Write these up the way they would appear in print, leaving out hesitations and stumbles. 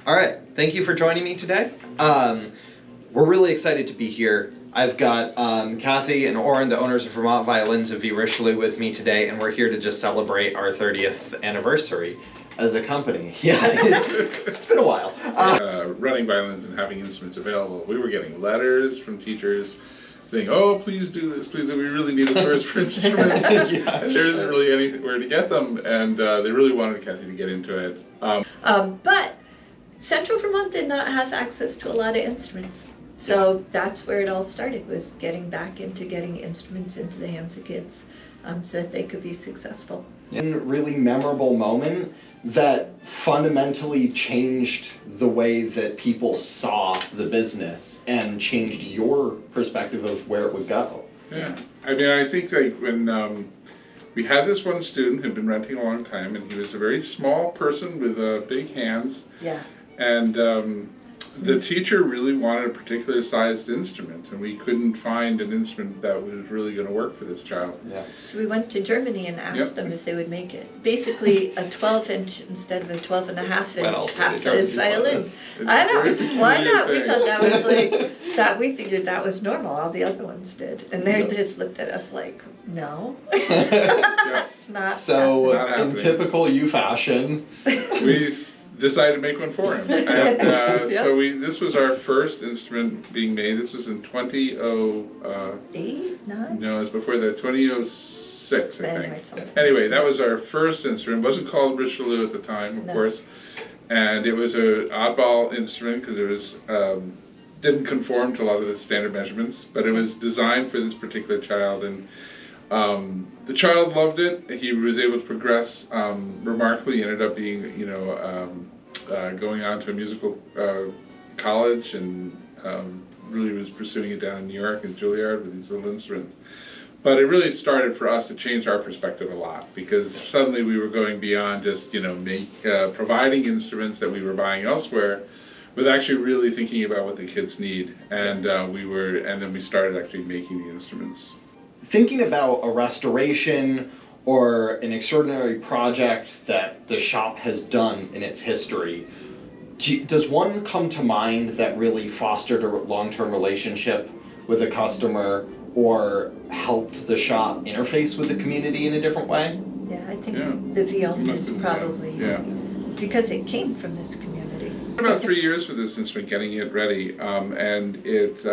All right, thank you for joining me today. We're really excited to be here. I've got Kathy and Oren, the owners of Vermont Violins of Richelieu, with me today, and we're here to just celebrate our 30th anniversary as a company. Yeah, it's been a while. Running violins and having instruments available, we were getting letters from teachers saying, "Oh, please do this, please. We really need a source for instruments." Yeah, and there isn't really anywhere to get them, and they really wanted Kathy to get into it. But Central Vermont did not have access to a lot of instruments. So that's where it all started, was getting back into getting instruments into the hands of kids so that they could be successful. A really memorable moment that fundamentally changed the way that people saw the business and changed your perspective of where it would go. Yeah, I mean, I think like when we had this one student who'd been renting a long time, and he was a very small person with big hands. Yeah. And the teacher really wanted a particular sized instrument, and we couldn't find an instrument that was really going to work for this child. Yeah. So we went to Germany and asked them if they would make it. Basically a 12-inch instead of a 12.5-inch half-size violin. I know. Why not? We thought that was like, that we figured that was normal. All the other ones did. And they just looked at us like, no. Not so happening. In typical you fashion, we decided to make one for him. And so this was our first instrument being made. This was in 8, 9? No, it was before that, 2006, I think. Anyway, Anyway, that was our first instrument. It wasn't called Richelieu at the time, of course. And it was an oddball instrument because it was didn't conform to a lot of the standard measurements, but it was designed for this particular child. And the child loved it. He was able to progress remarkably. He ended up being, going on to a musical college, and really was pursuing it down in New York at Juilliard with these little instruments. But it really started for us to change our perspective a lot, because suddenly we were going beyond just, providing instruments that we were buying elsewhere, with actually really thinking about what the kids need. And then we started actually making the instruments. Thinking about a restoration or an extraordinary project that the shop has done in its history, does one come to mind that really fostered a long-term relationship with a customer or helped the shop interface with the community in a different way? Yeah, I think the Violin is probably, because it came from this community. About 3 years for this instrument, getting it ready, and it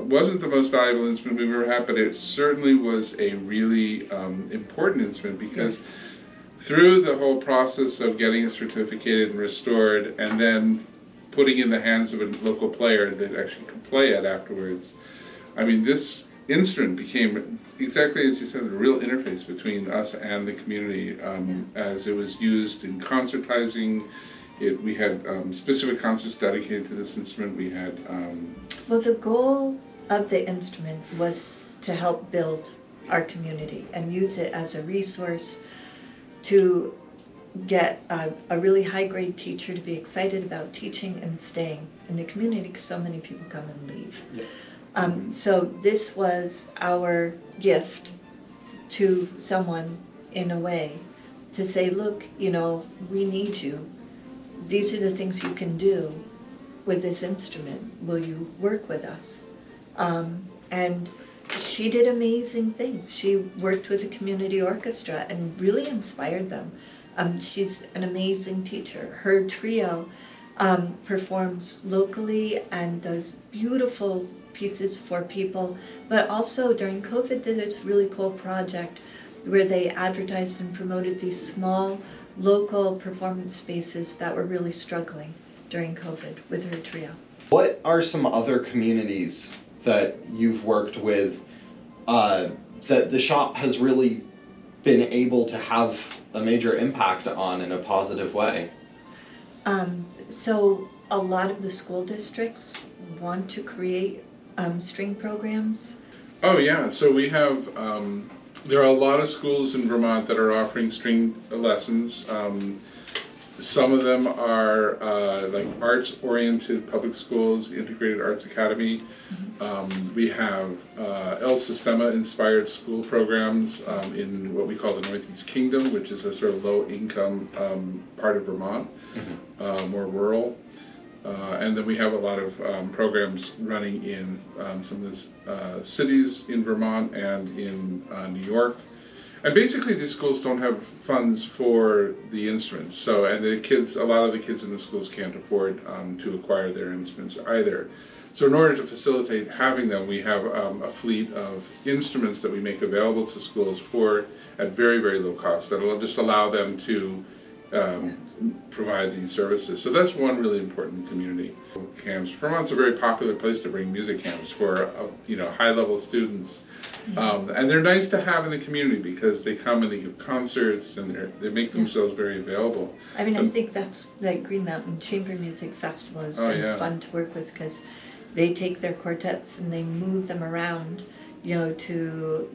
wasn't the most valuable instrument we've ever had, but it certainly was a really important instrument, because through the whole process of getting it certificated and restored, and then putting in the hands of a local player that actually could play it afterwards, I mean, this instrument became, exactly as you said, a real interface between us and the community, as it was used in concertizing. We had specific concerts dedicated to this instrument. We had... Well, the goal of the instrument was to help build our community and use it as a resource to get a really high-grade teacher to be excited about teaching and staying in the community, because so many people come and leave. Yeah. So this was our gift to someone, in a way, to say, look, we need you. These are the things you can do with this instrument. Will you work with us? And she did amazing things. She worked with a community orchestra and really inspired them. She's an amazing teacher. Her trio performs locally and does beautiful pieces for people, but also during COVID did this really cool project where they advertised and promoted these small local performance spaces that were really struggling during COVID with her trio. What are some other communities that you've worked with that the shop has really been able to have a major impact on in a positive way? So a lot of the school districts want to create string programs. Oh yeah, so we have there are a lot of schools in Vermont that are offering string lessons. Some of them are like arts-oriented public schools, Integrated Arts Academy. We have El Sistema-inspired school programs in what we call the Northeast Kingdom, which is a sort of low-income part of Vermont, more rural. And then we have a lot of programs running in some of the cities in Vermont and in New York. And basically, these schools don't have funds for the instruments. So, and a lot of the kids in the schools can't afford to acquire their instruments either. So, in order to facilitate having them, we have a fleet of instruments that we make available to schools at very, very low cost. That'll just allow them to provide these services. So that's one really important community. Camps. Vermont's a very popular place to bring music camps for high-level students, and they're nice to have in the community because they come and they give concerts and they make themselves very available. I mean, I think that's like Green Mountain Chamber Music Festival has been fun to work with because they take their quartets and they move them around, to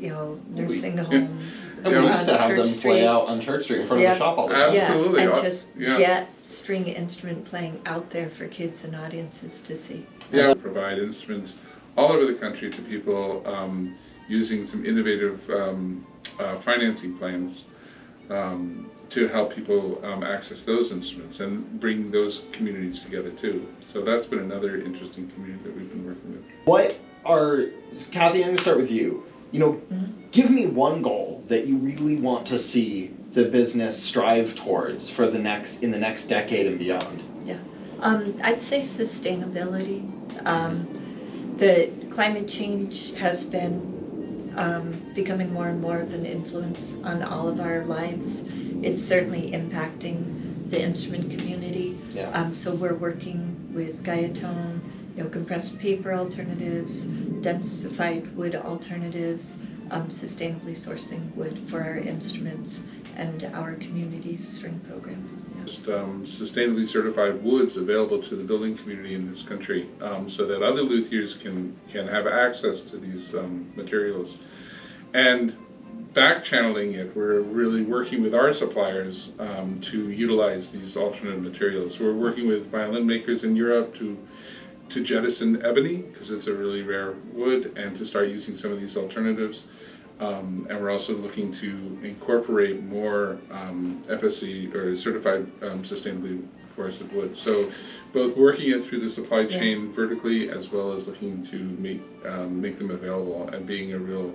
nursing homes. And we used to have them play out on Church Street in front of the shop all the time. Absolutely. And just get string instrument playing out there for kids and audiences to see. Yeah, we provide instruments all over the country to people using some innovative financing plans to help people access those instruments and bring those communities together too. So that's been another interesting community that we've been working with. Kathy, I'm going to start with you. Give me one goal that you really want to see the business strive towards for in the next decade and beyond. Yeah, I'd say sustainability. The climate change has been becoming more and more of an influence on all of our lives. It's certainly impacting the instrument community. Yeah. So we're working with Guiatone, compressed paper alternatives, densified wood alternatives, sustainably sourcing wood for our instruments and our community's string programs. Sustainably certified woods available to the building community in this country, so that other luthiers can have access to these materials. And back channeling it, we're really working with our suppliers to utilize these alternate materials. We're working with violin makers in Europe to jettison ebony, because it's a really rare wood, and to start using some of these alternatives. And we're also looking to incorporate more FSC or certified sustainably forested wood. So both working it through the supply chain vertically, as well as looking to make them available and being a real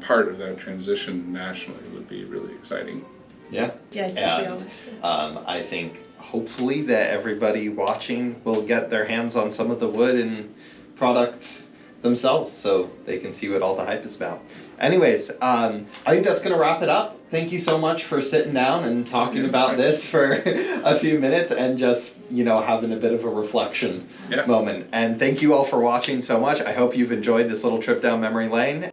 part of that transition nationally would be really exciting. Yeah. Yeah, I think I think hopefully that everybody watching will get their hands on some of the wood and products themselves so they can see what all the hype is about. Anyways, I think that's going to wrap it up. Thank you so much for sitting down and talking about this for a few minutes and just, having a bit of a reflection moment. And thank you all for watching so much. I hope you've enjoyed this little trip down memory lane.